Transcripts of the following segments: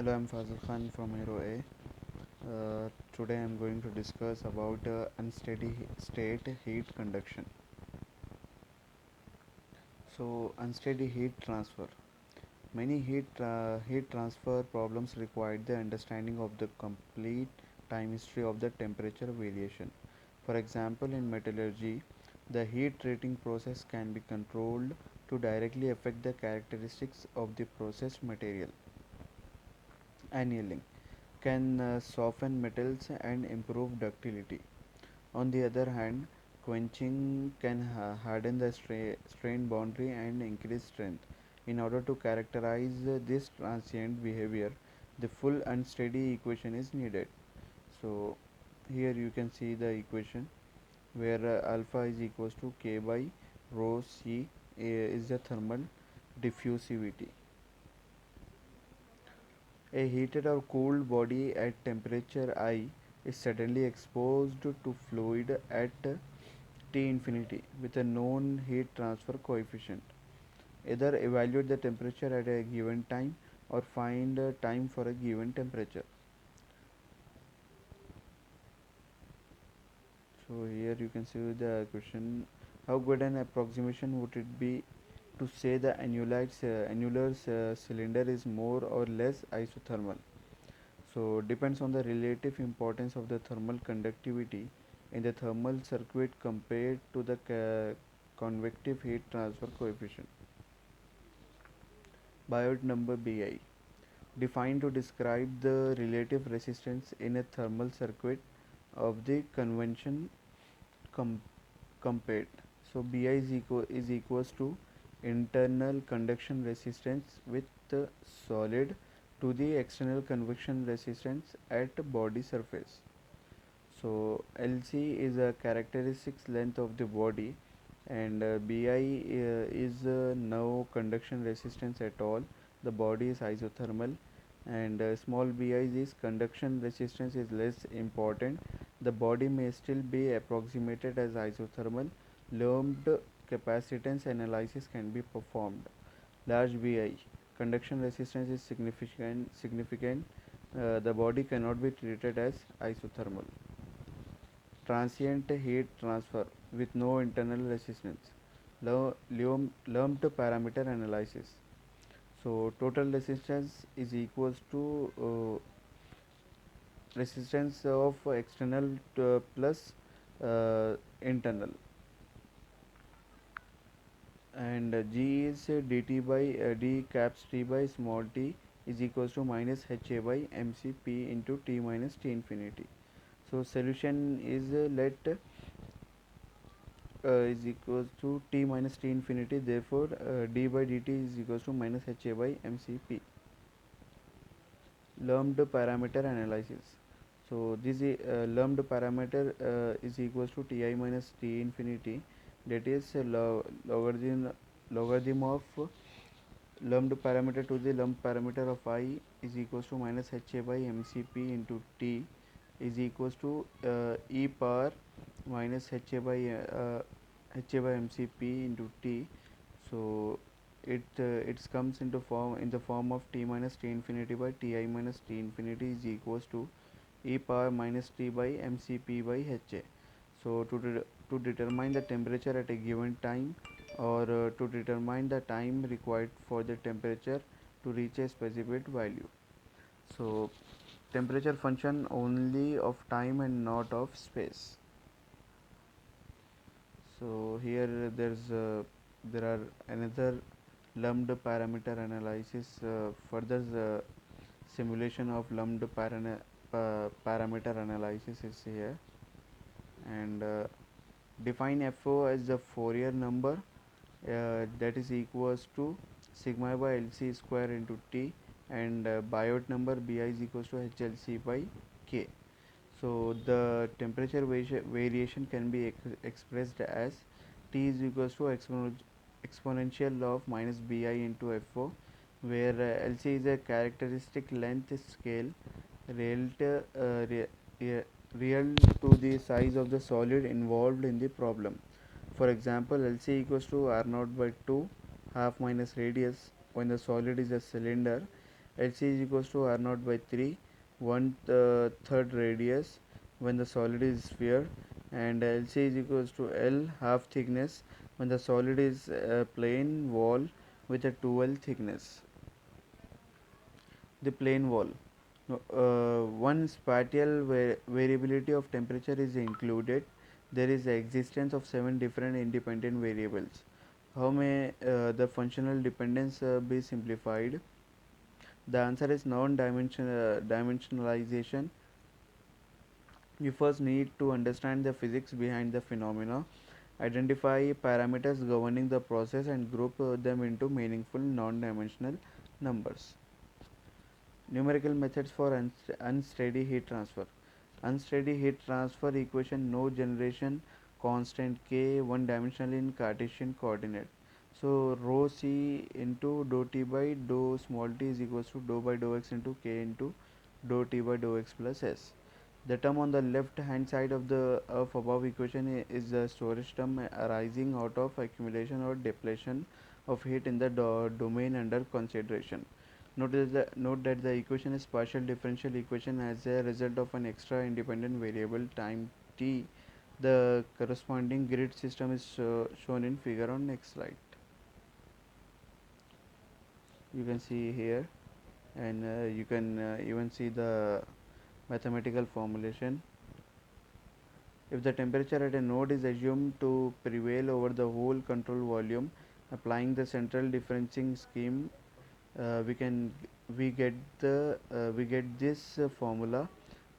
Hello, I'm Fazil Khan from Hero A. Today I'm going to discuss about unsteady state heat conduction. So, unsteady heat transfer. Many heat transfer problems require the understanding of the complete time history of the temperature variation. For example, in metallurgy, the heat treating process can be controlled to directly affect the characteristics of the processed material. Annealing can soften metals and improve ductility. On the other hand, quenching can harden the strain boundary and increase strength. In order to characterize this transient behavior, the full unsteady equation is needed. So, here you can see the equation where alpha is equals to k by rho c is the thermal diffusivity. A heated or cooled body at temperature I is suddenly exposed to fluid at T infinity with a known heat transfer coefficient. Either evaluate the temperature at a given time or find a time for a given temperature. So here you can see the question: how good an approximation would it be to say the annular cylinder is more or less isothermal? So depends on the relative importance of the thermal conductivity in the thermal circuit compared to the convective heat transfer coefficient. Biot number Bi defined to describe the relative resistance in a thermal circuit of the convention com- compared. So Bi is equals to internal conduction resistance with the solid to the external convection resistance at body surface. So LC is a characteristics length of the body, and Bi is no conduction resistance at all. The body is isothermal, and small bi is conduction resistance is less important. The body may still be approximated as isothermal. Lumped capacitance analysis can be performed. Large Bi conduction resistance is significant. The body cannot be treated as isothermal. Transient heat transfer with no internal resistance. Lumped parameter analysis. So total resistance is equals to resistance of external plus internal, and G is dt by d caps t by small t is equals to minus Ha by mc p into t minus t infinity. So solution is let is equals to t minus t infinity, therefore d by dt is equals to minus Ha by mc p. Lumped parameter analysis. So this lumped parameter is equals to ti minus t infinity, that is logarithm of lumped parameter to the lumped parameter of I is equals to minus Ha by mcp into t is equals to e power minus Ha by mcp into t. So it comes into form in the form of t minus t infinity by ti minus t infinity is equals to e power minus t by mcp by Ha. So to determine the temperature at a given time, or to determine the time required for the temperature to reach a specified value. So temperature function only of time and not of space. So here there are another lumped parameter analysis, further simulation of lumped parameter analysis is here, and define FO as the Fourier number that is equals to sigma by LC square into T, and Biot number Bi is equals to HLC by K. So the temperature variation can be expressed as T is equals to exponential of minus Bi into FO, where LC is a characteristic length scale real to, real to the size of the solid involved in the problem. For example, LC equals to R naught by 2 half minus radius when the solid is a cylinder, LC is equals to R naught by 3, one third radius when the solid is sphere, and LC is equals to L half thickness when the solid is a plane wall with a 2L thickness. The plane wall. No, one spatial variability of temperature is included. There is the existence of 7 different independent variables. How may the functional dependence be simplified? The answer is dimensionalization. You first need to understand the physics behind the phenomena, identify parameters governing the process, and group them into meaningful non-dimensional numbers. Numerical methods for unsteady heat transfer. Unsteady heat transfer equation, no generation, constant k, one dimensional in Cartesian coordinate. So rho c into dou t by dou small t is equals to dou by dou x into k into dou t by dou x plus s. The term on the left hand side of the above equation is the storage term arising out of accumulation or depletion of heat in the domain under consideration. Note that the equation is partial differential equation as a result of an extra independent variable time t. The corresponding grid system is shown in figure on next slide. You can see here, and you can even see the mathematical formulation. If the temperature at a node is assumed to prevail over the whole control volume, applying the central differencing scheme, uh, we can we get this formula,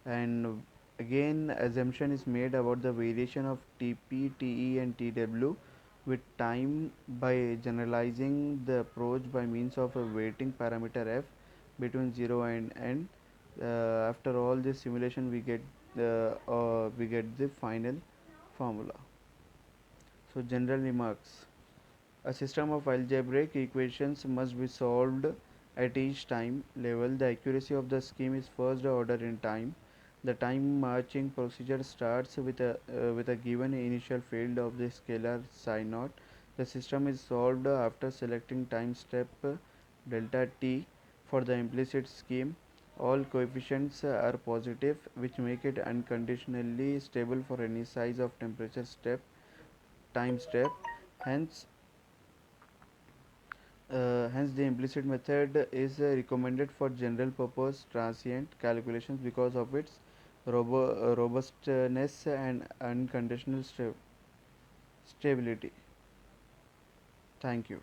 and again assumption is made about the variation of Tp, Te, and Tw with time by generalizing the approach by means of a weighting parameter f between 0 and n. After all this simulation, we get the final formula. So general remarks: a system of algebraic equations must be solved at each time level. The accuracy of the scheme is first order in time. The time marching procedure starts with a given initial field of the scalar psi naught. The system is solved after selecting time step delta t for the implicit scheme. All coefficients are positive, which make it unconditionally stable for any size of temperature step time step. Hence, hence, the implicit method is recommended for general purpose transient calculations because of its robustness and unconditional stability. Thank you.